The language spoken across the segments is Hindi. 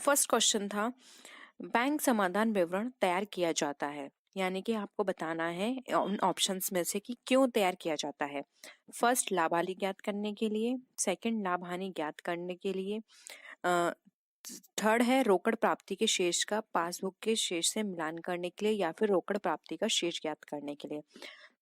फर्स्ट क्वेश्चन था बैंक समाधान विवरण तैयार किया जाता है, यानी कि आपको बताना है उन ऑप्शंस में से कि क्यों तैयार किया जाता है। फर्स्ट लाभ हानि ज्ञात करने के लिए, सेकंड लाभ हानि ज्ञात करने के लिए, थर्ड है रोकड़ प्राप्ति के शेष का पासबुक के शेष से मिलान करने के लिए, या फिर रोकड़ प्राप्ति का शेष ज्ञात करने के लिए।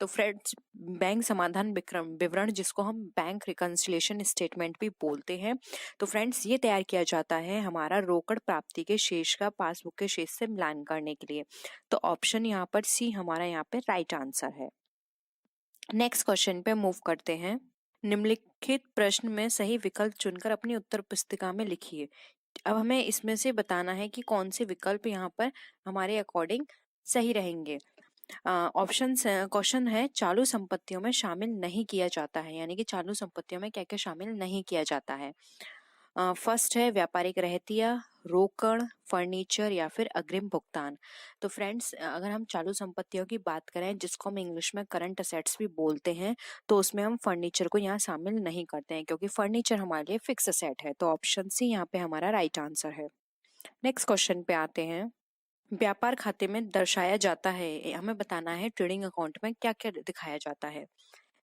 तो फ्रेंड्स, बैंक समाधान विवरण जिसको हम बैंक रिकंसिलिएशन स्टेटमेंट भी बोलते हैं, तो फ्रेंड्स ये तैयार किया जाता है हमारा रोकड़ प्राप्ति के शेष का पासबुक के शेष से मिलान करने के लिए। तो ऑप्शन यहाँ पर सी हमारा यहाँ पे राइट आंसर है। नेक्स्ट क्वेश्चन पे मूव करते हैं। निम्नलिखित प्रश्न में सही विकल्प चुनकर अपनी उत्तर पुस्तिका में लिखिए। अब हमें इसमें से बताना है कि कौन से विकल्प यहाँ पर हमारे अकॉर्डिंग सही रहेंगे। ऑप्शन क्वेश्चन है चालू संपत्तियों में शामिल नहीं किया जाता है, यानी कि चालू संपत्तियों में क्या क्या शामिल नहीं किया जाता है। फर्स्ट है व्यापारिक रहतिया, रोकड़, फर्नीचर या फिर अग्रिम भुगतान। तो फ्रेंड्स, अगर हम चालू संपत्तियों की बात करें जिसको हम इंग्लिश में करंट असेट्स भी बोलते हैं, तो उसमें हम फर्नीचर को यहाँ शामिल नहीं करते हैं क्योंकि फर्नीचर हमारे लिए फिक्स असेट है। तो ऑप्शन सी यहाँ पे हमारा राइट आंसर है। नेक्स्ट क्वेश्चन पे आते हैं। व्यापार खाते में दर्शाया जाता है, हमें बताना है ट्रेडिंग अकाउंट में क्या क्या दिखाया जाता है।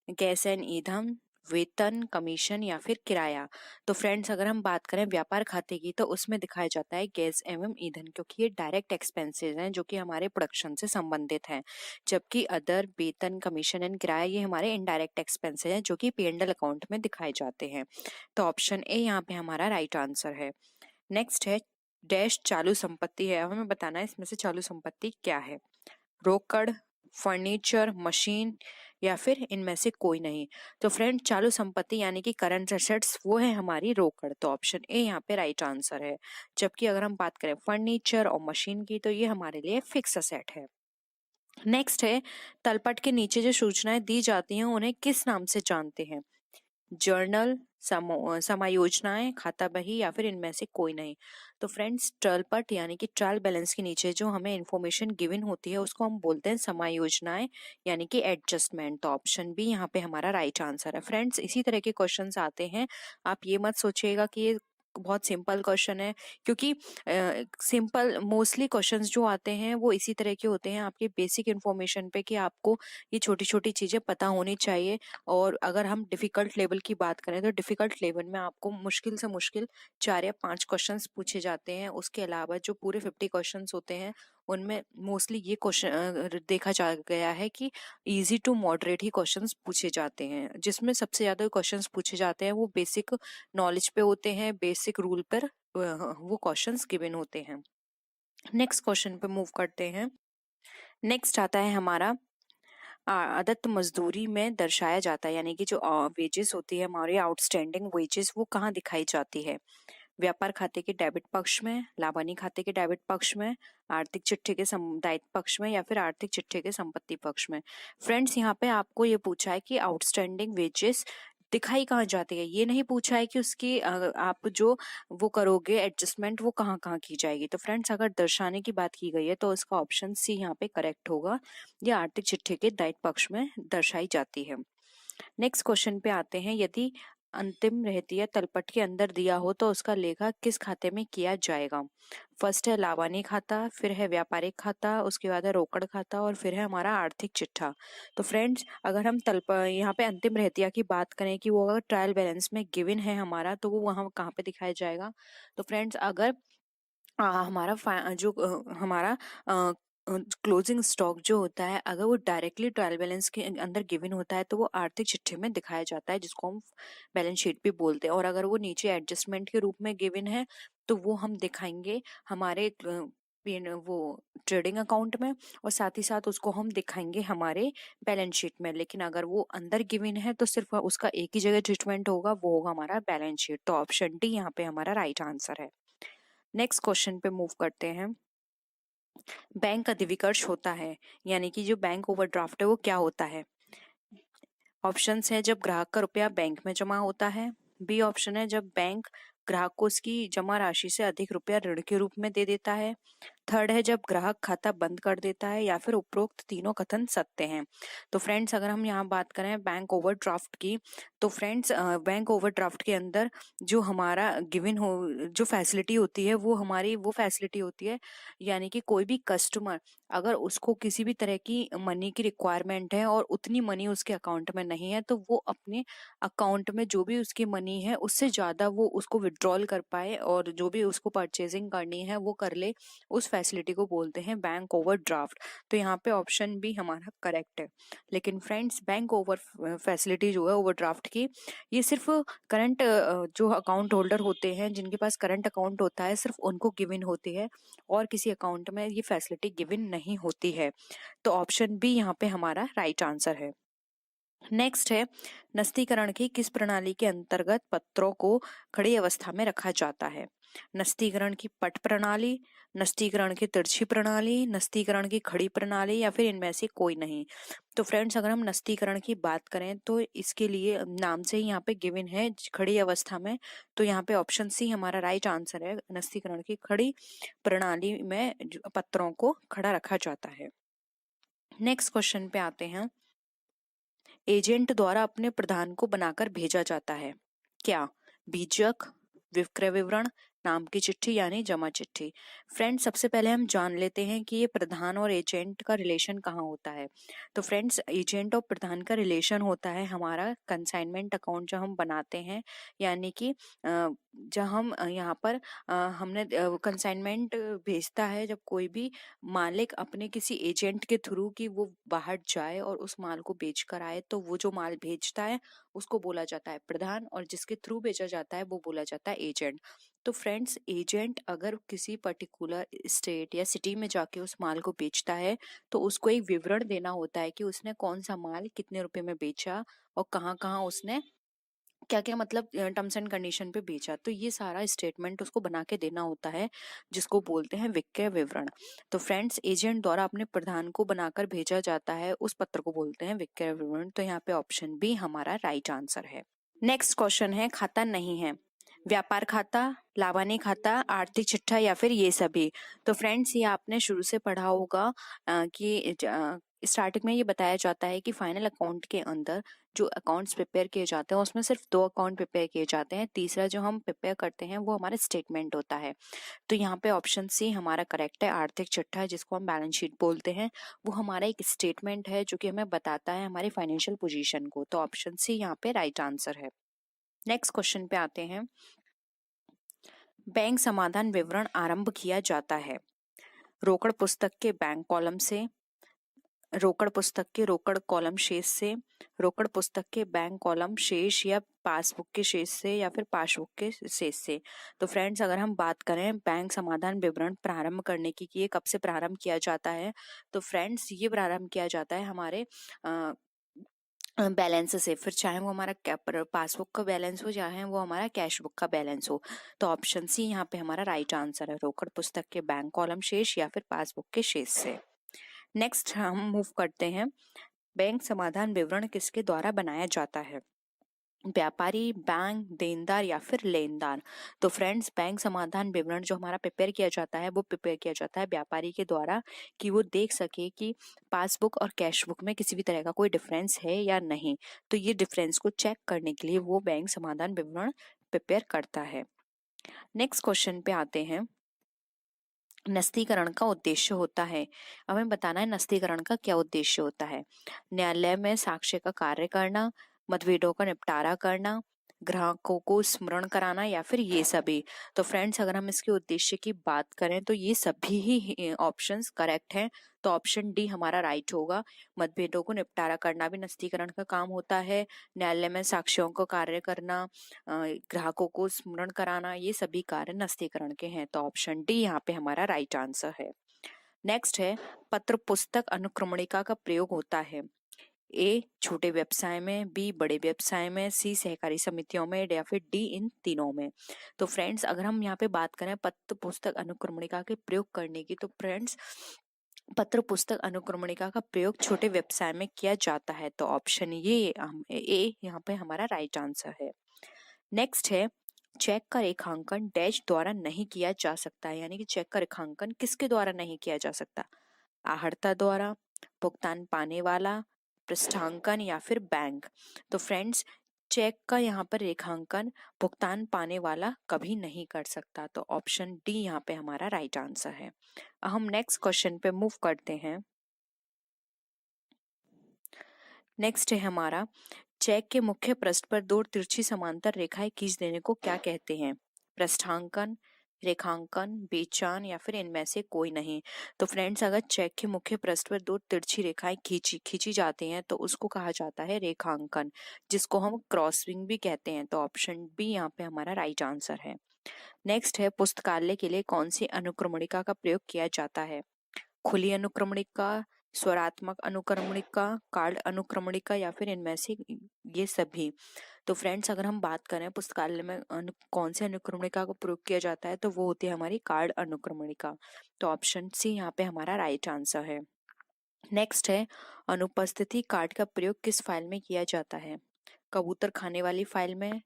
गैस एंड ईंधन, वेतन, कमीशन या फिर किराया। तो फ्रेंड्स, अगर हम बात करें व्यापार खाते की तो उसमें दिखाया जाता है गैस एवं ईंधन, क्योंकि ये डायरेक्ट एक्सपेंसेस हैं जो कि हमारे प्रोडक्शन से संबंधित हैं, जबकि अदर, वेतन, कमीशन एंड किराया ये हमारे इनडायरेक्ट एक्सपेंसेस हैं जो कि P&L अकाउंट में दिखाए जाते हैं। तो ऑप्शन ए यहाँ पे हमारा राइट आंसर है। नेक्स्ट है डैश चालू संपत्ति है, हमें बताना है इसमें से चालू संपत्ति क्या है। रोकड़, फर्नीचर, मशीन या फिर इनमें से कोई नहीं। तो फ्रेंड, चालू संपत्ति यानी कि करंट एसेट्स वो है हमारी रोकड़। तो ऑप्शन ए यहाँ पे राइट आंसर है। जबकि अगर हम बात करें फर्नीचर और मशीन की तो ये हमारे लिए फिक्स एसेट है। नेक्स्ट है तलपट के नीचे जो सूचनाएं दी जाती हैं उन्हें किस नाम से जानते हैं। जर्नल, समायोजनाएं, खाता बही या फिर इनमें से कोई नहीं। तो फ्रेंड्स, तलपट यानी कि ट्रायल बैलेंस के नीचे जो हमें इंफॉर्मेशन गिवन होती है उसको हम बोलते हैं समायोजनाएं यानी कि एडजस्टमेंट। तो ऑप्शन बी यहाँ पे हमारा राइट आंसर है। फ्रेंड्स, इसी तरह के क्वेश्चंस आते हैं, आप ये मत सोचिएगा कि ये बहुत सिंपल क्वेश्चन है, क्योंकि सिंपल मोस्टली क्वेश्चंस जो आते हैं वो इसी तरह के होते हैं आपके बेसिक इन्फॉर्मेशन पे, कि आपको ये छोटी छोटी चीजें पता होनी चाहिए। और अगर हम डिफिकल्ट लेवल की बात करें तो डिफिकल्ट लेवल में आपको मुश्किल से मुश्किल 4 या 5 क्वेश्चंस पूछे जाते हैं। उसके अलावा जो पूरे 50 क्वेश्चंस होते हैं उनमें मोस्टली ये क्वेश्चन देखा जा गया है कि इजी टू मॉडरेट ही क्वेश्चंस पूछे जाते हैं, जिसमें सबसे ज्यादा क्वेश्चंस पूछे जाते हैं वो बेसिक नॉलेज पे होते हैं, बेसिक रूल पर वो क्वेश्चंस गिवन होते हैं। नेक्स्ट क्वेश्चन पे मूव करते हैं। नेक्स्ट आता है हमारा आदत मजदूरी में दर्शाया जाता है, यानी कि जो वेजेस होती है हमारी आउटस्टैंडिंग वेजेस वो कहाँ दिखाई जाती है। व्यापार खाते के डेबिट पक्ष में, लाभ हानि खाते के डेबिट पक्ष में, आर्थिक चिट्ठे के दायित्व पक्ष में या फिर आर्थिक चिट्ठे के संपत्ति पक्ष में। फ्रेंड्स, यहाँ पे आपको ये पूछा है कि आउटस्टैंडिंग वेजेस दिखाई कहाँ जाती है, ये नहीं पूछा है कि उसकी आप जो वो करोगे एडजस्टमेंट वो कहाँ कहाँ की जाएगी। तो फ्रेंड्स, अगर दर्शाने की बात की गई है तो इसका ऑप्शन सी यहाँ पे करेक्ट होगा, ये आर्थिक चिट्ठे के दायित्व पक्ष में दर्शाई जाती है। नेक्स्ट क्वेश्चन पे आते हैं। यदि अंतिम रहतिया तलपट के अंदर दिया हो तो उसका लेखा किस खाते में किया जाएगा। फर्स्ट है लाभ हानि खाता, फिर है व्यापारिक खाता, उसके बाद है रोकड़ खाता और फिर है हमारा आर्थिक चिट्ठा। तो फ्रेंड्स, अगर हम यहाँ पे अंतिम रहतिया की बात करें कि वो अगर ट्रायल बैलेंस में गिवन है हमारा, तो वो वहां कहाँ पे दिखाया जाएगा। तो फ्रेंड्स, अगर हमारा क्लोजिंग स्टॉक जो होता है अगर वो डायरेक्टली ट्रायल बैलेंस के अंदर गिवन होता है तो वो आर्थिक चिट्ठे में दिखाया जाता है, जिसको हम बैलेंस शीट भी बोलते हैं। और अगर वो नीचे एडजस्टमेंट के रूप में गिवन है तो वो हम दिखाएंगे हमारे वो ट्रेडिंग अकाउंट में, और साथ ही साथ उसको हम दिखाएंगे हमारे बैलेंस शीट में। लेकिन अगर वो अंदर गिवन है तो सिर्फ उसका एक ही जगह ट्रीटमेंट होगा, वो होगा हमारा बैलेंस शीट। तो ऑप्शन डी यहाँ पे हमारा राइट आंसर है। नेक्स्ट क्वेश्चन पे मूव करते हैं। बैंक अधिविकर्ष होता है, यानी कि जो बैंक ओवरड्राफ्ट है वो क्या होता है। ऑप्शंस है जब ग्राहक का रुपया बैंक में जमा होता है, बी ऑप्शन है जब बैंक ग्राहक को उसकी जमा राशि से अधिक रुपया ऋण के रूप में दे देता है, थर्ड है जब ग्राहक खाता बंद कर देता है, या फिर उपरोक्त तीनों कथन सत्य हैं। तो फ्रेंड्स अगर हम यहाँ बात करें बैंक ओवरड्राफ्ट की, तो फ्रेंड्स बैंक ओवरड्राफ्ट के अंदर जो हमारा गिवन हो जो फैसिलिटी होती है वो हमारी वो फैसिलिटी होती है, यानी कि कोई भी कस्टमर अगर उसको किसी भी तरह की मनी की रिक्वायरमेंट है और उतनी मनी उसके अकाउंट में नहीं है, तो वो अपने अकाउंट में जो भी उसकी मनी है उससे ज़्यादा वो उसको विड्रॉल कर पाए और जो भी उसको परचेजिंग करनी है वो कर ले, उस फैसिलिटी को बोलते हैं बैंक ओवरड्राफ्ट। तो यहाँ पे ऑप्शन बी हमारा करेक्ट है। लेकिन फ्रेंड्स बैंक ओवर फैसिलिटी जो है ओवरड्राफ्ट की, ये सिर्फ करंट जो अकाउंट होल्डर होते हैं जिनके पास करंट अकाउंट होता है सिर्फ उनको गिवन होती है, और किसी अकाउंट में ये फैसिलिटी गिवन नहीं होती है। तो ऑप्शन बी यहाँ पे हमारा राइट आंसर है। नेक्स्ट है नस्तीकरण की किस प्रणाली के अंतर्गत पत्रों को खड़ी अवस्था में रखा जाता है? नस्तीकरण की पट प्रणाली, नस्तीकरण की तिरछी प्रणाली, नस्तीकरण की खड़ी प्रणाली, या फिर इनमें से कोई नहीं। तो फ्रेंड्स अगर हम नस्तीकरण की बात करें तो इसके लिए नाम से ही यहाँ पे गिवन है खड़ी अवस्था में, तो यहाँ पे ऑप्शन सी हमारा राइट आंसर है। नस्तीकरण की खड़ी प्रणाली में पत्रों को खड़ा रखा जाता है। नेक्स्ट क्वेश्चन पे आते हैं। एजेंट द्वारा अपने प्रधान को बनाकर भेजा जाता है, क्या? बीजक, विक्रय विवरण, नाम की चिट्ठी यानी जमा चिट्ठी। फ्रेंड्स सबसे पहले हम जान लेते हैं कि ये प्रधान और एजेंट का रिलेशन कहाँ होता है। तो फ्रेंड्स एजेंट और प्रधान का रिलेशन होता है हमारा कंसाइनमेंट अकाउंट जो हम बनाते हैं, यानी कि जब हम यहाँ पर हमने कंसाइनमेंट भेजता है, जब कोई भी मालिक अपने किसी एजेंट के थ्रू कि वो बाहर जाए और उस माल को बेच कर आए, तो वो जो माल भेजता है उसको बोला जाता है प्रधान, और जिसके थ्रू भेजा जाता है वो बोला जाता है एजेंट। तो फ्रेंड्स एजेंट अगर किसी पर्टिकुलर स्टेट या सिटी में जाके उस माल को बेचता है, तो उसको एक विवरण देना होता है कि उसने कौन सा माल कितने रुपए में बेचा और कहाँ कहाँ उसने क्या क्या मतलब टर्म्स एंड कंडीशन पे बेचा। तो ये सारा स्टेटमेंट उसको बना के देना होता है, जिसको बोलते हैं विक्रय विवरण। तो फ्रेंड्स एजेंट द्वारा अपने प्रधान को बनाकर भेजा जाता है उस पत्र को बोलते हैं विक्रय विवरण। तो यहाँ पे ऑप्शन बी हमारा राइट आंसर है। नेक्स्ट क्वेश्चन है खाता नहीं है, व्यापार खाता, लाभानी खाता, आर्थिक चिट्ठा, या फिर ये सभी। तो फ्रेंड्स ये आपने शुरू से पढ़ा होगा कि स्टार्टिंग में ये बताया जाता है कि फाइनल अकाउंट के अंदर जो अकाउंट्स प्रिपेयर किए जाते हैं उसमें सिर्फ 2 अकाउंट प्रिपेयर किए जाते हैं, तीसरा जो हम प्रिपेयर करते हैं वो हमारा स्टेटमेंट होता है। तो यहाँ पे ऑप्शन सी हमारा करेक्ट है। आर्थिक चिट्ठा जिसको हम बैलेंस शीट बोलते हैं, वो हमारा एक स्टेटमेंट है जो कि हमें बताता है हमारी फाइनेंशियल पोजीशन को। तो ऑप्शन सी यहाँ पे राइट आंसर है। नेक्स्ट क्वेश्चन पे आते हैं। बैंक समाधान विवरण आरंभ किया जाता है रोकड़ पुस्तक के बैंक कॉलम से, रोकड़ पुस्तक के रोकड़ कॉलम शेष से, रोकड़ पुस्तक के बैंक कॉलम शेष या पासबुक के शेष से, या फिर पासबुक के शेष से। तो फ्रेंड्स अगर हम बात करें बैंक समाधान विवरण प्रारंभ करने की कि ये कब से प्रारंभ किया जाता है, तो फ्रेंड्स ये प्रारंभ किया जाता है हमारे बैलेंस से, फिर चाहे वो हमारा पासबुक का बैलेंस हो चाहे वो हमारा कैश बुक का बैलेंस हो। तो ऑप्शन सी यहाँ पे हमारा राइट आंसर है, रोकड़ पुस्तक के बैंक कॉलम शेष या फिर पासबुक के शेष से। नेक्स्ट हम मूव करते हैं। बैंक समाधान विवरण किसके द्वारा बनाया जाता है? व्यापारी, बैंक, देनदार, या फिर लेनदार। तो फ्रेंड्स बैंक समाधान विवरण जो हमारा प्रिपेयर किया जाता है वो प्रिपेयर किया जाता है व्यापारी के द्वारा, कि वो देख सके कि पासबुक और कैश बुक में किसी भी तरह का कोई डिफरेंस है या नहीं। तो ये डिफरेंस को चेक करने के लिए वो बैंक समाधान विवरण प्रिपेयर करता है। नेक्स्ट क्वेश्चन पे आते हैं। नस्तीकरण का उद्देश्य होता है, हमें बताना है नस्तीकरण का क्या उद्देश्य होता है। न्यायालय में साक्ष्य का कार्य करना, मतभेदों का निपटारा करना, ग्राहकों को स्मरण कराना, या फिर ये सभी। तो फ्रेंड्स अगर हम इसके उद्देश्य की बात करें तो ये सभी ही ऑप्शंस करेक्ट हैं। तो ऑप्शन डी हमारा राइट होगा। मतभेदों को निपटारा करना भी नस्तीकरण का काम होता है, न्यायालय में साक्ष्यों को कार्य करना, ग्राहकों को स्मरण कराना, ये सभी कार्य नस्तीकरण के हैं। तो ऑप्शन डी यहाँ पे हमारा राइट आंसर है। नेक्स्ट है पत्र पुस्तक अनुक्रमणिका का प्रयोग होता है ए छोटे व्यवसाय में, बी बड़े व्यवसाय में, सी सहकारी समितियों में, या फिर डी इन तीनों में। तो फ्रेंड्स अगर हम यहाँ पे बात करें पत्र पुस्तक अनुक्रमणिका के प्रयोग करने की, तो फ्रेंड्स पत्र पुस्तक अनुक्रमणिका का प्रयोग छोटे व्यवसाय में किया जाता है। तो ऑप्शन ये ए यहाँ पे हमारा राइट आंसर है। नेक्स्ट है चेक का रेखांकन डैश द्वारा नहीं किया जा सकता है, यानी कि चेक का रेखांकन किसके द्वारा नहीं किया जा सकता? आहर्ता द्वारा, भुगतान पाने वाला, पृष्ठांकन या फिर बैंक। तो फ्रेंड्स, चेक का यहाँ पर रेखांकन भुगतान पाने वाला कभी नहीं कर सकता, तो ऑप्शन डी यहाँ पे हमारा राइट आंसर है। हम नेक्स्ट क्वेश्चन पे मूव करते हैं। नेक्स्ट है हमारा, चेक के मुख्य पृष्ठ पर दो तिरछी समांतर रेखाएं खींच देने को क्या कहते हैं? पृष्ठांकन, रेखांकन, बेचान या फिर इनमें से कोई नहीं। तो फ्रेंड्स, अगर चेक के मुख्य पृष्ठ पर दो तिरछी रेखाएं खींची जाती हैं तो उसको कहा जाता है रेखांकन, जिसको हम क्रॉसिंग भी कहते हैं। तो ऑप्शन बी यहाँ पे हमारा राइट आंसर है। नेक्स्ट है, पुस्तकालय के लिए कौन सी अनुक्रमणिका का प्रयोग किया जाता है? खुली अनुक्रमणिका, स्वरात्मक अनुक्रमणिका, कार्ड अनुक्रमणिका या फिर इनमें से ये सभी। तो फ्रेंड्स, अगर हम बात करें पुस्तकालय में कौन से अनुक्रमणिका का प्रयोग किया जाता है, तो वो होती है हमारी कार्ड अनुक्रमणिका। तो ऑप्शन सी यहाँ पे हमारा राइट आंसर है। नेक्स्ट है, अनुपस्थिति कार्ड का प्रयोग किस फाइल में किया जाता है? कबूतर खाने वाली फाइल में,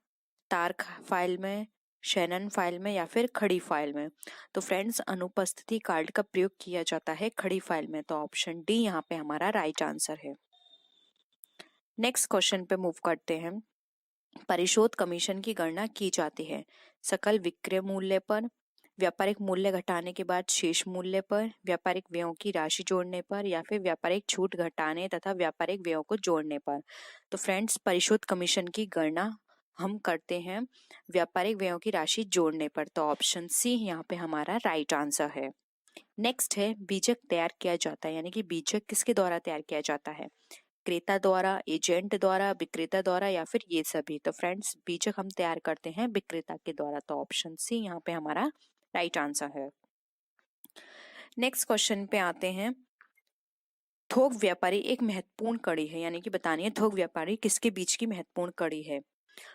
तार फाइल में, शैनन फाइल में या फिर खड़ी फाइल में। तो फ्रेंड्स, अनुपस्थिति कार्ड का प्रयोग किया जाता है खड़ी फाइल में। तो ऑप्शन डी यहाँ पे हमारा राइट आंसर है। नेक्स्ट क्वेश्चन पे मूव करते हैं। परिशोध कमीशन की गणना की जाती है सकल विक्रय मूल्य पर, व्यापारिक मूल्य घटाने के बाद शेष मूल्य पर, व्यापारिक व्ययों की राशि जोड़ने पर या फिर व्यापारिक छूट घटाने तथा व्यापारिक व्ययों को जोड़ने पर। तो फ्रेंड्स, परिशोध कमीशन की गणना हम करते हैं व्यापारिक व्ययों की राशि जोड़ने पर। तो ऑप्शन सी यहाँ पे हमारा राइट आंसर है। नेक्स्ट है, बीजक तैयार किया जाता है, यानी कि बीजक किसके द्वारा तैयार किया जाता है? क्रेता द्वारा, एजेंट द्वारा, विक्रेता द्वारा या फिर ये सभी। तो फ्रेंड्स, बीजक हम तैयार करते हैं विक्रेता के द्वारा। तो ऑप्शन सी यहाँ पे हमारा राइट आंसर है। नेक्स्ट क्वेश्चन पे आते हैं। थोक व्यापारी एक महत्वपूर्ण कड़ी है, यानी कि बतानी है थोक व्यापारी किसके बीच की महत्वपूर्ण कड़ी है?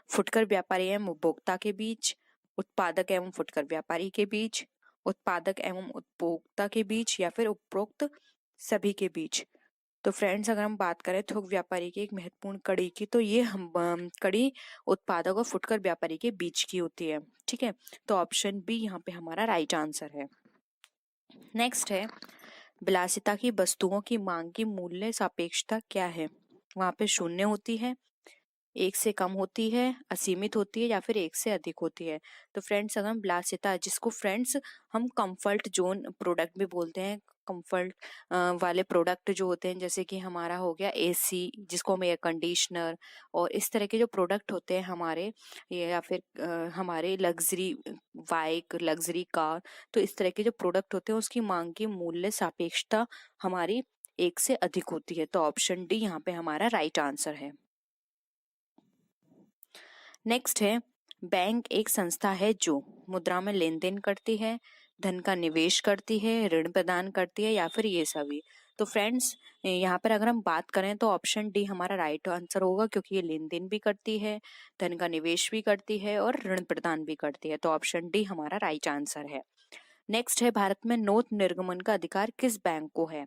फुटकर व्यापारी एवं उपभोक्ता के बीच, उत्पादक एवं फुटकर व्यापारी के बीच, उत्पादक एवं उपभोक्ता के बीच या फिर उपरोक्त सभी के बीच। तो फ्रेंड्स, अगर हम बात करें थोक व्यापारी की एक महत्वपूर्ण कड़ी की, तो ये हम कड़ी उत्पादक और फुटकर व्यापारी के बीच की होती है। ठीक है, तो ऑप्शन बी यहाँ पे हमारा राइट आंसर है। नेक्स्ट है, विलासिता की वस्तुओं की मांग की मूल्य सापेक्षता क्या है? वहां पे शून्य होती है, एक से कम होती है, असीमित होती है या फिर एक से अधिक होती है। तो फ्रेंड्स, अगर हम विलासिता, जिसको फ्रेंड्स हम कंफर्ट जोन प्रोडक्ट भी बोलते हैं, कंफर्ट वाले प्रोडक्ट जो होते हैं, जैसे कि हमारा हो गया एसी, जिसको हम एयर कंडीशनर, और इस तरह के जो प्रोडक्ट होते हैं हमारे, या फिर हमारे लग्जरी बाइक, लग्जरी कार, तो इस तरह के जो प्रोडक्ट होते हैं उसकी मांग की मूल्य सापेक्षता हमारी एक से अधिक होती है। तो ऑप्शन डी यहाँ पे हमारा राइट आंसर है। नेक्स्ट है, बैंक एक संस्था है जो मुद्रा में लेन देन करती है, धन का निवेश करती है, ऋण प्रदान करती है या फिर ये सभी। तो फ्रेंड्स, यहाँ पर अगर हम बात करें तो ऑप्शन डी हमारा राइट आंसर होगा, क्योंकि ये लेन देन भी करती है, धन का निवेश भी करती है और ऋण प्रदान भी करती है। तो ऑप्शन डी हमारा राइट आंसर है। नेक्स्ट है, भारत में नोट निर्गमन का अधिकार किस बैंक को है?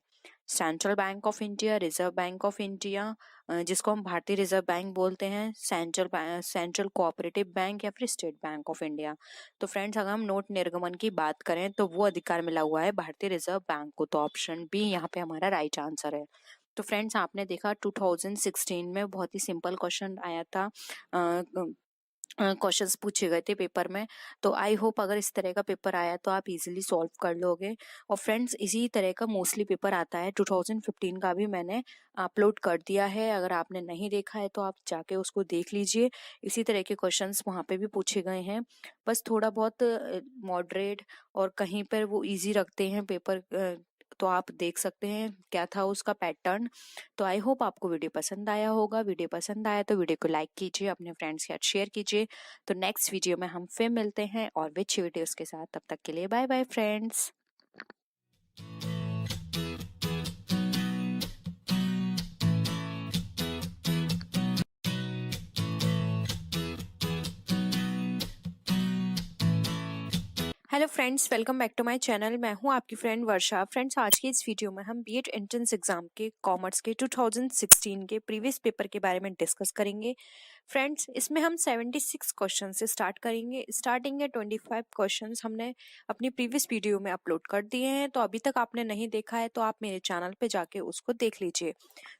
Central bank of India, reserve bank of India, जिसको हम भारतीय रिजर्व बैंक बोलते हैं, सेंट्रल कोऑपरेटिव बैंक या फिर स्टेट बैंक ऑफ इंडिया। तो फ्रेंड्स, अगर हम नोट निर्गमन की बात करें तो वो अधिकार मिला हुआ है भारतीय रिजर्व बैंक को। तो ऑप्शन बी यहाँ पे हमारा राइट आंसर है। तो फ्रेंड्स, आपने देखा 2016 में बहुत ही सिंपल क्वेश्चन आया था, क्वेश्चंस पूछे गए थे पेपर में। तो आई होप अगर इस तरह का पेपर आया तो आप इजीली सॉल्व कर लोगे। और फ्रेंड्स, इसी तरह का मोस्टली पेपर आता है, 2015 का भी मैंने अपलोड कर दिया है, अगर आपने नहीं देखा है तो आप जाके उसको देख लीजिए। इसी तरह के क्वेश्चंस वहाँ पे भी पूछे गए हैं, बस थोड़ा बहुत मॉडरेट और कहीं पर वो इजी रखते हैं पेपर, तो आप देख सकते हैं क्या था उसका पैटर्न। तो आई होप आपको वीडियो पसंद आया होगा। वीडियो पसंद आया तो वीडियो को लाइक कीजिए, अपने फ्रेंड्स के साथ शेयर कीजिए। तो नेक्स्ट वीडियो में हम फिर मिलते हैं और विच वीडियोस के साथ। तब तक के लिए bye bye friends. Hello friends, welcome back to my channel. मैं हूं आपकी फ्रेंड वर्षा। फ्रेंड्स, आज की इस वीडियो में हम बीएड एंट्रेंस एग्जाम के कॉमर्स के 2016 के प्रीवियस पेपर के बारे में डिस्कस करेंगे। फ्रेंड्स, इसमें हम 76 क्वेश्चन से स्टार्ट करेंगे। स्टार्टिंग के 25 क्वेश्चंस हमने अपनी प्रीवियस वीडियो में अपलोड कर दिए हैं, तो अभी तक आपने नहीं देखा है तो आप मेरे चैनल पे जाके उसको देख लीजिए।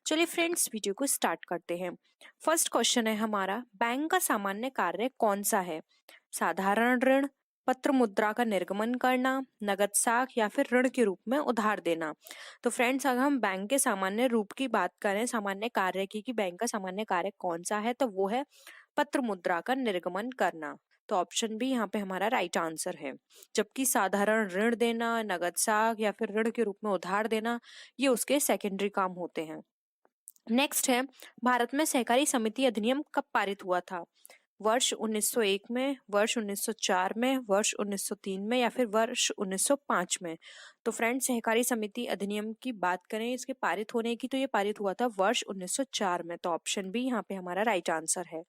चलिए फ्रेंड्स, वीडियो को स्टार्ट करते हैं। फर्स्ट क्वेश्चन है हमारा, बैंक का सामान्य कार्य कौन सा है? साधारण ऋण, पत्र मुद्रा का निर्गमन करना, नगद साख या फिर ऋण के रूप में उधार देना। तो फ्रेंड्स, अगर हम बैंक के सामान्य रूप की बात करें, सामान्य कार्य की कि बैंक का सामान्य कार्य कौन सा है, तो वो है पत्र मुद्रा का निर्गमन करना। तो ऑप्शन बी यहाँ पे हमारा राइट आंसर है। जबकि साधारण ऋण देना, नगद साख या फिर ऋण के रूप में उधार देना, ये उसके सेकेंडरी काम होते हैं। नेक्स्ट है, भारत में सहकारी समिति अधिनियम कब पारित हुआ था? वर्ष 1901 में, वर्ष 1904 में, वर्ष 1903 में या फिर वर्ष 1905 में। तो फ्रेंड्स, सहकारी समिति अधिनियम की बात करें इसके पारित होने की, तो ये पारित हुआ था वर्ष 1904 में। तो ऑप्शन बी यहाँ पे हमारा राइट आंसर है।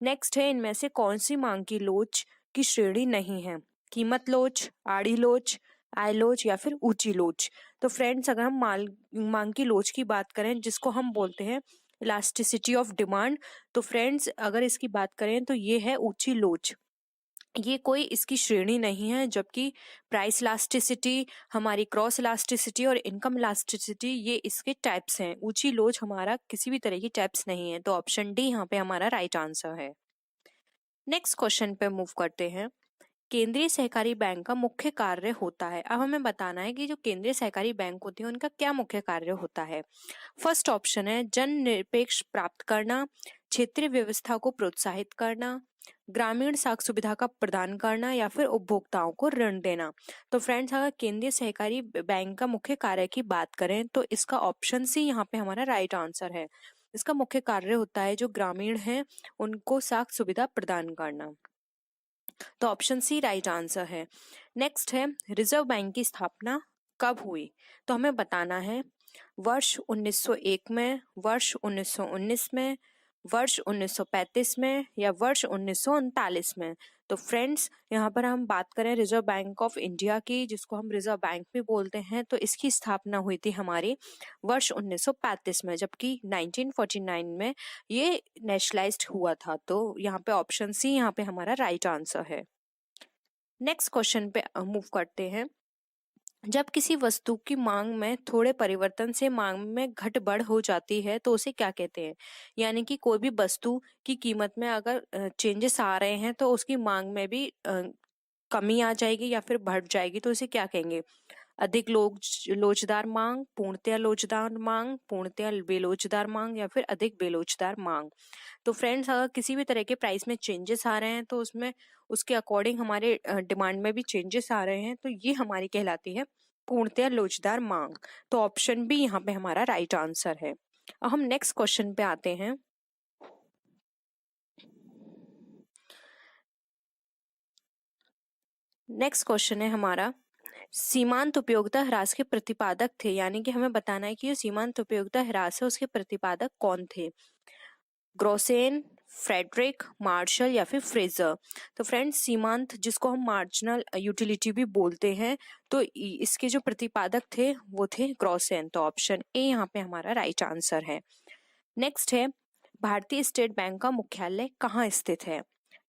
नेक्स्ट है, इनमें से कौन सी मांग की लोच की श्रेणी नहीं है? कीमत लोच, आड़ी लोच, आय लोच या फिर ऊंची लोच। तो फ्रेंड्स, अगर हम मांग की लोच की बात करें, जिसको हम बोलते हैं इलास्टिसिटी ऑफ डिमांड, तो फ्रेंड्स अगर इसकी बात करें तो ये है ऊंची लोच। ये कोई इसकी श्रेणी नहीं है। जबकि प्राइस इलास्टिसिटी, हमारी क्रॉस इलास्टिसिटी और इनकम इलास्टिसिटी, ये इसके टाइप्स हैं। ऊंची लोच हमारा किसी भी तरह की टाइप्स नहीं है। तो ऑप्शन डी यहाँ पे हमारा राइट आंसर है। नेक्स्ट क्वेश्चन पे मूव करते हैं। केंद्रीय सहकारी बैंक का मुख्य कार्य होता है। अब हमें बताना है कि जो केंद्रीय सहकारी बैंक होती है उनका क्या मुख्य कार्य होता है। फर्स्ट ऑप्शन है जन निरपेक्ष प्राप्त करना, क्षेत्रीय व्यवस्था को प्रोत्साहित करना, ग्रामीण साख सुविधा का प्रदान करना या फिर उपभोक्ताओं को ऋण देना। तो फ्रेंड्स, अगर केंद्रीय सहकारी बैंक का मुख्य कार्य की बात करें तो इसका ऑप्शन सी यहाँ पे हमारा राइट आंसर है। इसका मुख्य कार्य होता है जो ग्रामीण है उनको साख सुविधा प्रदान करना। तो ऑप्शन सी राइट आंसर है। नेक्स्ट है, रिजर्व बैंक की स्थापना कब हुई? तो हमें बताना है वर्ष 1901 में, वर्ष 1919 में, वर्ष 1935 में या वर्ष 1939 में। तो फ्रेंड्स, यहाँ पर हम बात करें रिजर्व बैंक ऑफ इंडिया की, जिसको हम रिजर्व बैंक भी बोलते हैं, तो इसकी स्थापना हुई थी हमारी वर्ष 1935 में, जबकि 1949 में ये नेशनलाइज्ड हुआ था। तो यहाँ पे ऑप्शन सी यहाँ पे हमारा राइट आंसर है। नेक्स्ट क्वेश्चन पे मूव करते हैं। जब किसी वस्तु की मांग में थोड़े परिवर्तन से मांग में घट बढ़ हो जाती है तो उसे क्या कहते हैं? यानी कि कोई भी वस्तु की कीमत में अगर चेंजेस आ रहे हैं तो उसकी मांग में भी कमी आ जाएगी या फिर बढ़ जाएगी, तो उसे क्या कहेंगे? अधिक लोचदार मांग, पूर्णतया लोचदार मांग, पूर्णतया बेलोचदार मांग या फिर अधिक बेलोचदार मांग। तो फ्रेंड्स, अगर किसी भी तरह के प्राइस में चेंजेस आ रहे हैं तो उसमें उसके अकॉर्डिंग हमारे डिमांड में भी चेंजेस आ रहे हैं, तो ये हमारी कहलाती है पूर्णतया लोचदार मांग। तो ऑप्शन बी यहाँ पे हमारा राइट आंसर है। अब हम नेक्स्ट क्वेश्चन पे आते हैं। नेक्स्ट क्वेश्चन है हमारा, सीमांत उपयोगिता ह्रास के प्रतिपादक थे। यानी कि हमें बताना है कि जो सीमांत उपयोगिता ह्रास है उसके प्रतिपादक कौन थे? ग्रोसेन, फ्रेडरिक, मार्शल या फिर फ्रेजर। तो फ्रेंड्स, सीमांत जिसको हम मार्जिनल यूटिलिटी भी बोलते हैं, तो इसके जो प्रतिपादक थे वो थे ग्रोसेन। तो ऑप्शन ए यहाँ पे हमारा राइट आंसर है। नेक्स्ट है, भारतीय स्टेट बैंक का मुख्यालय कहाँ स्थित है?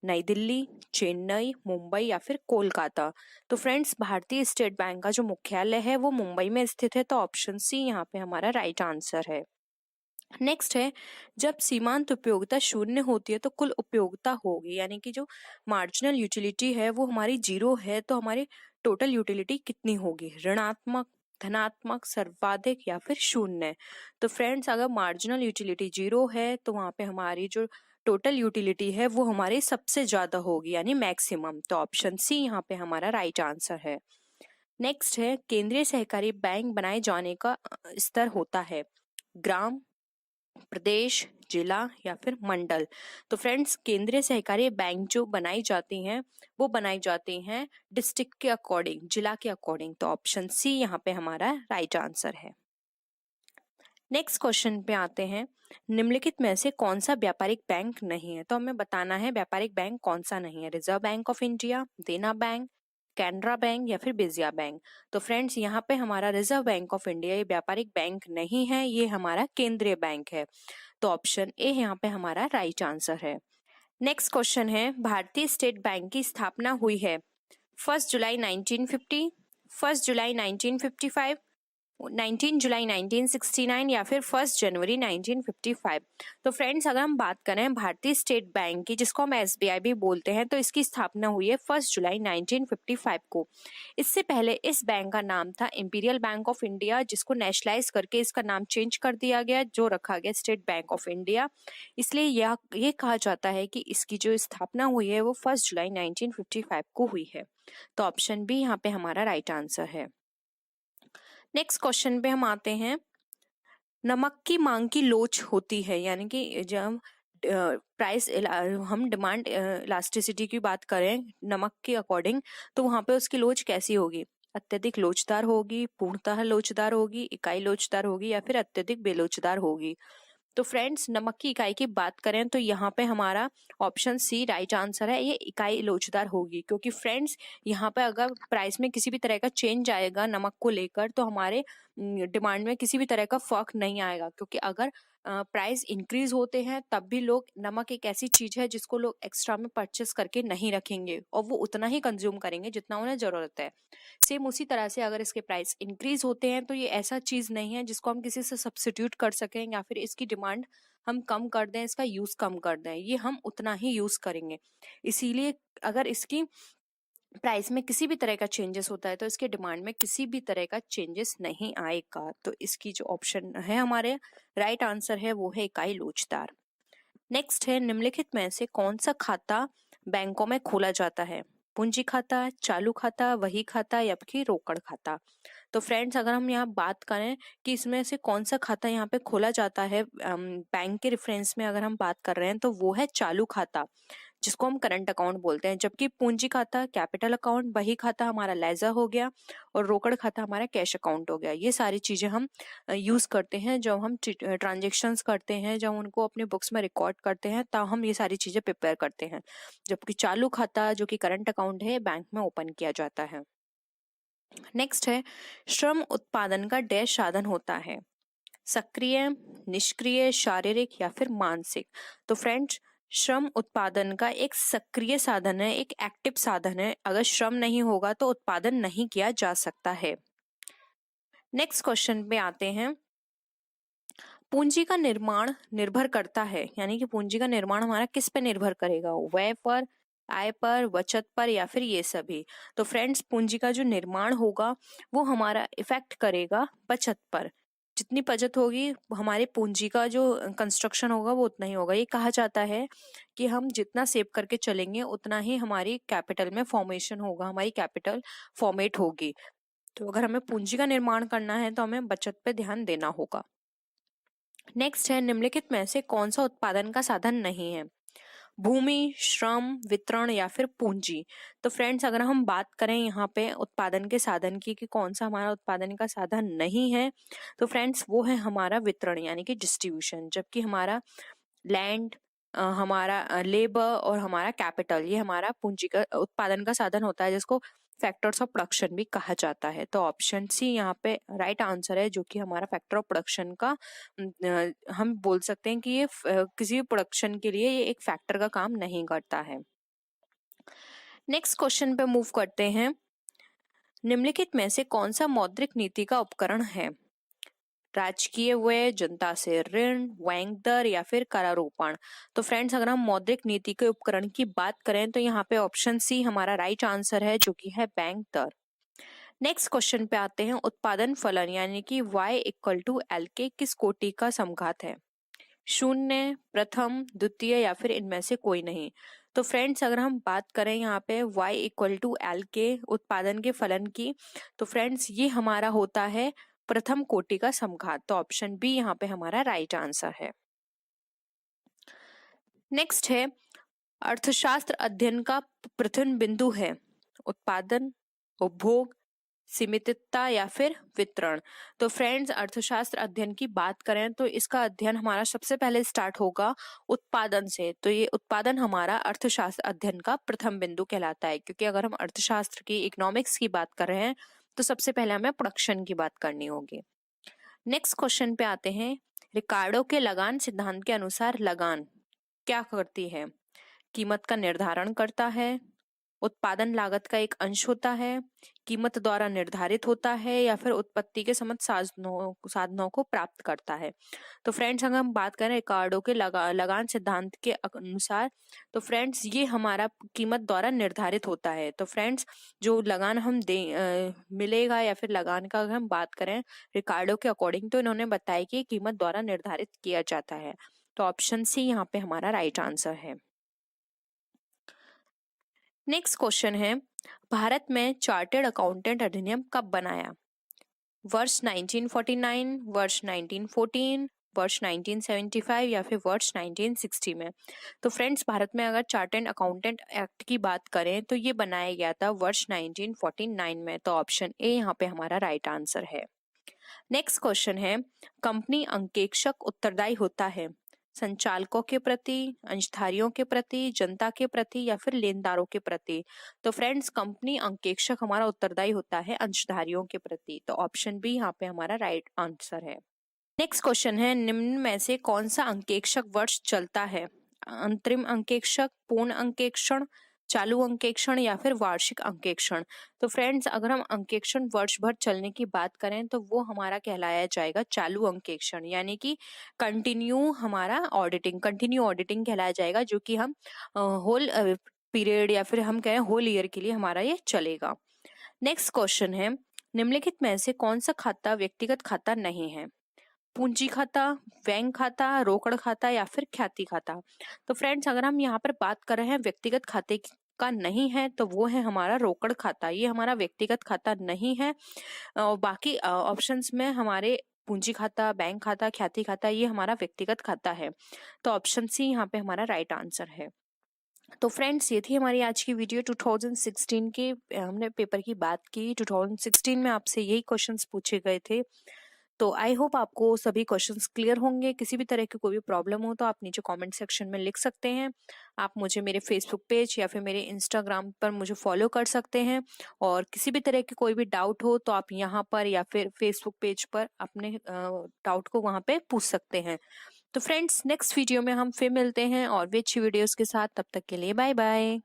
नई दिल्ली, चेन्नई, मुंबई या फिर कोलकाता। तो फ्रेंड्स, भारतीय स्टेट बैंक का जो मुख्यालय है वो मुंबई में स्थित है। तो ऑप्शन सी यहाँ पे हमारा राइट आंसर है। नेक्स्ट है, जब सीमांत उपयोगिता शून्य होती है तो कुल उपयोगिता होगी। यानी कि जो मार्जिनल यूटिलिटी है वो हमारी जीरो है, तो हमारी टोटल यूटिलिटी कितनी होगी? ऋणात्मक, धनात्मक, सर्वाधिक या फिर शून्य। तो फ्रेंड्स, अगर मार्जिनल यूटिलिटी जीरो है तो वहां पे हमारी जो टोटल यूटिलिटी है वो हमारी सबसे ज्यादा होगी, यानी मैक्सिमम। तो ऑप्शन सी यहाँ पे हमारा राइट आंसर है। नेक्स्ट है, केंद्रीय सहकारी बैंक बनाए जाने का स्तर होता है ग्राम, प्रदेश, जिला या फिर मंडल। तो फ्रेंड्स, केंद्रीय सहकारी बैंक जो बनाई जाती हैं वो बनाई जाती हैं डिस्ट्रिक्ट के अकॉर्डिंग, जिला के अकॉर्डिंग। तो ऑप्शन सी यहाँ पे हमारा राइट आंसर है। नेक्स्ट क्वेश्चन पे आते हैं, निम्नलिखित में से कौन सा व्यापारिक बैंक नहीं है? तो हमें बताना है व्यापारिक बैंक कौन सा नहीं है। रिजर्व बैंक ऑफ इंडिया, देना बैंक, कैनरा बैंक या फिर विजया बैंक। तो फ्रेंड्स यहाँ पे हमारा रिजर्व बैंक ऑफ इंडिया ये व्यापारिक बैंक नहीं है, ये हमारा केंद्रीय बैंक है। तो ऑप्शन ए यहाँ पे हमारा राइट आंसर है। नेक्स्ट क्वेश्चन है, भारतीय स्टेट बैंक की स्थापना हुई है 1 जुलाई 1950, 1 जुलाई 1955, 19 जुलाई 1969 या फिर 1 जनवरी 1955। तो फ्रेंड्स अगर हम बात करें भारतीय स्टेट बैंक की, जिसको हम एसबीआई भी बोलते हैं, तो इसकी स्थापना हुई है 1 जुलाई 1955 को। इससे पहले इस बैंक का नाम था इंपीरियल बैंक ऑफ इंडिया, जिसको नेशनलाइज करके इसका नाम चेंज कर दिया गया, जो रखा गया स्टेट बैंक ऑफ इंडिया। इसलिए ये कहा जाता है कि इसकी जो स्थापना हुई है वो 1 जुलाई 1955 को हुई है। तो ऑप्शन बी यहाँ पे हमारा राइट आंसर है। नेक्स्ट क्वेश्चन पे हम आते हैं, नमक की मांग की लोच होती है, यानी कि जब प्राइस हम डिमांड इलास्टिसिटी की बात करें नमक के अकॉर्डिंग, तो वहां पे उसकी लोच कैसी होगी? अत्यधिक लोचदार होगी, पूर्णतः लोचदार होगी, इकाई लोचदार होगी या फिर अत्यधिक बेलोचदार होगी? तो फ्रेंड्स नमक की इकाई की बात करें तो यहाँ पे हमारा ऑप्शन सी राइट आंसर है, ये इकाई लोचदार होगी। क्योंकि फ्रेंड्स यहाँ पे अगर प्राइस में किसी भी तरह का चेंज आएगा नमक को लेकर, तो हमारे डिमांड में किसी भी तरह का फर्क नहीं आएगा। क्योंकि अगर प्राइस इंक्रीज होते हैं तब भी लोग, नमक एक ऐसी चीज है जिसको लोग एक्स्ट्रा में परचेस करके नहीं रखेंगे और वो उतना ही कंज्यूम करेंगे जितना उन्हें जरूरत है। सेम उसी तरह से अगर इसके प्राइस इंक्रीज होते हैं तो ये ऐसा चीज नहीं है जिसको हम किसी से सब्स्टिट्यूट कर सकें या फिर इसकी डिमांड हम कम कर दें, इसका यूज कम कर दें, ये हम उतना ही यूज करेंगे। इसीलिए अगर इसकी प्राइस में किसी भी तरह का चेंजेस होता है तो इसके डिमांड में किसी भी तरह का चेंजेस नहीं आएगा। तो इसकी जो ऑप्शन है हमारे राइट आंसर है वो है इकाई लोचदार। नेक्स्ट है, निम्नलिखित में से कौन सा खाता बैंकों में खोला जाता है? पूंजी खाता, चालू खाता, वही खाता या फिर रोकड़ खाता? तो फ्रेंड्स अगर हम यहाँ बात करें कि इसमें से कौन सा खाता यहाँ पे खोला जाता है बैंक के रेफरेंस में अगर हम बात कर रहे हैं, तो वो है चालू खाता, जिसको हम करंट अकाउंट बोलते हैं। जबकि पूंजी खाता कैपिटल अकाउंट, बही खाता हमारा लेजर हो गया और रोकड़ खाता हमारा कैश अकाउंट हो गया। ये सारी चीजें हम यूज करते हैं जब हम ट्रांजेक्शन्स करते हैं, जब उनको अपने बुक्स में रिकॉर्ड करते हैं, तब हम ये सारी चीजें प्रिपेयर करते हैं। जबकि चालू खाता जो कि करंट अकाउंट है बैंक में ओपन किया जाता है। नेक्स्ट है, श्रम उत्पादन का डैश साधन होता है? सक्रिय, निष्क्रिय, शारीरिक या फिर मानसिक? तो फ्रेंड्स श्रम उत्पादन का एक सक्रिय साधन है, एक एक्टिव साधन है। अगर श्रम नहीं होगा तो उत्पादन नहीं किया जा सकता है। नेक्स्ट क्वेश्चन पे आते हैं, पूंजी का निर्माण निर्भर करता है, यानी कि पूंजी का निर्माण हमारा किस पे निर्भर करेगा? व्यय पर, आय पर, बचत पर या फिर ये सभी? तो फ्रेंड्स पूंजी का जो निर्माण होगा वो हमारा इफेक्ट करेगा बचत पर। जितनी बचत होगी हमारी पूंजी का जो कंस्ट्रक्शन होगा वो उतना ही होगा। ये कहा जाता है कि हम जितना सेव करके चलेंगे उतना ही हमारी कैपिटल में फॉर्मेशन होगा, हमारी कैपिटल फॉर्मेट होगी। तो अगर हमें पूंजी का निर्माण करना है तो हमें बचत पे ध्यान देना होगा। नेक्स्ट है, निम्नलिखित में से कौन सा उत्पादन का साधन नहीं है? भूमि, श्रम, वितरण या फिर पूंजी? तो फ्रेंड्स अगर हम बात करें यहाँ पे उत्पादन के साधन की कि कौन सा हमारा उत्पादन का साधन नहीं है, तो फ्रेंड्स वो है हमारा वितरण यानी कि डिस्ट्रीब्यूशन। जबकि हमारा लैंड, हमारा लेबर और हमारा कैपिटल ये हमारा पूंजी का उत्पादन का साधन होता है, जिसको फैक्टर्स ऑफ प्रोडक्शन भी कहा जाता है। तो ऑप्शन सी यहाँ पे राइट आंसर है, जो कि हमारा फैक्टर ऑफ प्रोडक्शन का हम बोल सकते हैं कि ये किसी भी प्रोडक्शन के लिए ये एक फैक्टर का काम नहीं करता है। नेक्स्ट क्वेश्चन पे मूव करते हैं, निम्नलिखित में से कौन सा मौद्रिक नीति का उपकरण है? राजकीय व्यय, जनता से ऋण, बैंक दर या फिर करारोपण? तो फ्रेंड्स अगर हम मौद्रिक नीति के उपकरण की बात करें तो यहाँ पे ऑप्शन सी हमारा राइट आंसर है, जो कि है बैंक दर। नेक्स्ट क्वेश्चन पे आते हैं, उत्पादन फलन यानी कि y इक्वल टू एल के किस कोटि का समघात है? शून्य, प्रथम, द्वितीय या फिर इनमें से कोई नहीं? तो फ्रेंड्स अगर हम बात करें यहाँ पे y इक्वल टू एल के उत्पादन के फलन की, तो फ्रेंड्स ये हमारा होता है प्रथम कोटि का समघात। तो ऑप्शन बी यहाँ पे हमारा राइट आंसर है। नेक्स्ट है, अर्थशास्त्र अध्ययन का प्रथम बिंदु है उत्पादन, उपभोग, सीमितता या फिर वितरण। तो फ्रेंड्स, अर्थशास्त्र अध्ययन की बात करें तो इसका अध्ययन हमारा सबसे पहले स्टार्ट होगा उत्पादन से। तो ये उत्पादन हमारा अर्थशास्त्र अध्ययन का प्रथम बिंदु कहलाता है, क्योंकि अगर हम अर्थशास्त्र की इकोनॉमिक्स की बात कर रहे हैं तो सबसे पहले हमें प्रोडक्शन की बात करनी होगी। नेक्स्ट क्वेश्चन पे आते हैं। रिकार्डो के लगान सिद्धांत के अनुसार लगान क्या करती है? कीमत का निर्धारण करता है, उत्पादन लागत का एक अंश होता है, कीमत द्वारा निर्धारित होता है, या फिर उत्पत्ति के समस्त साधनों को प्राप्त करता है। तो फ्रेंड्स, अगर हम बात करें रिकार्डो के लगान सिद्धांत के अनुसार, तो फ्रेंड्स ये हमारा कीमत द्वारा निर्धारित होता है। तो फ्रेंड्स, जो लगान हम मिलेगा या फिर लगान का अगर हम बात करें रिकार्डो के अकॉर्डिंग, तो इन्होंने बताया कि कीमत द्वारा निर्धारित किया जाता है। तो ऑप्शन सी यहाँ पे हमारा राइट आंसर है। नेक्स्ट क्वेश्चन है, भारत में चार्टेड अकाउंटेंट अधिनियम कब बनाया? वर्ष 1949, वर्ष 1914, वर्ष 1975 या फिर वर्ष 1960 में? तो फ्रेंड्स, भारत में अगर चार्टेड अकाउंटेंट एक्ट की बात करें तो ये बनाया गया था वर्ष 1949 में। तो ऑप्शन ए यहाँ पे हमारा राइट आंसर है। नेक्स्ट क्वेश्चन है, कंपनी अंकेक्षक उत्तरदायी होता है संचालकों के प्रति, अंशधारियों के प्रति, जनता के प्रति या फिर लेनदारों के प्रति? तो फ्रेंड्स, कंपनी अंकेक्षक हमारा उत्तरदायी होता है अंशधारियों के प्रति। तो ऑप्शन बी यहाँ पे हमारा राइट आंसर है। नेक्स्ट क्वेश्चन है, निम्न में से कौन सा अंकेक्षक वर्ष चलता है? अंतरिम अंकेक्षक, पूर्ण अंकेक्षण, चालू अंकेक्षण या फिर वार्षिक अंकेक्षण? तो फ्रेंड्स, अगर हम अंकेक्षण वर्ष भर चलने की बात करें तो वो हमारा कहलाया जाएगा चालू अंकेक्षण, यानी कि कंटिन्यू ऑडिटिंग कहलाया जाएगा, जो कि हम होल पीरियड या फिर हम कहें होल ईयर के लिए हमारा ये चलेगा। नेक्स्ट क्वेश्चन है, निम्नलिखित में से कौन सा खाता व्यक्तिगत खाता नहीं है? पूंजी खाता, बैंक खाता, रोकड़ खाता या फिर ख्याति खाता? तो फ्रेंड्स, अगर हम यहाँ पर बात कर रहे हैं व्यक्तिगत खाते का नहीं है तो वो है हमारा रोकड़ खाता। ये हमारा व्यक्तिगत खाता नहीं है। बाकी ऑप्शंस में हमारे पूंजी खाता, बैंक खाता, ख्याति खाता, ये हमारा व्यक्तिगत खाता है। तो ऑप्शन सी यहाँ पे हमारा राइट आंसर है। तो फ्रेंड्स, ये थी हमारी आज की वीडियो। 2016 के हमने पेपर की बात की। 2016 में आपसे यही क्वेश्चंस पूछे गए थे। तो आई होप आपको सभी क्वेश्चंस क्लियर होंगे। किसी भी तरह की कोई भी प्रॉब्लम हो तो आप नीचे कमेंट सेक्शन में लिख सकते हैं। आप मुझे मेरे फेसबुक पेज या फिर मेरे इंस्टाग्राम पर मुझे फॉलो कर सकते हैं, और किसी भी तरह की कोई भी डाउट हो तो आप यहाँ पर या फिर फेसबुक पेज पर अपने डाउट को वहाँ पे पूछ सकते हैं। तो फ्रेंड्स, नेक्स्ट वीडियो में हम फिर मिलते हैं और भी अच्छी वीडियोस के साथ। तब तक के लिए बाय बाय।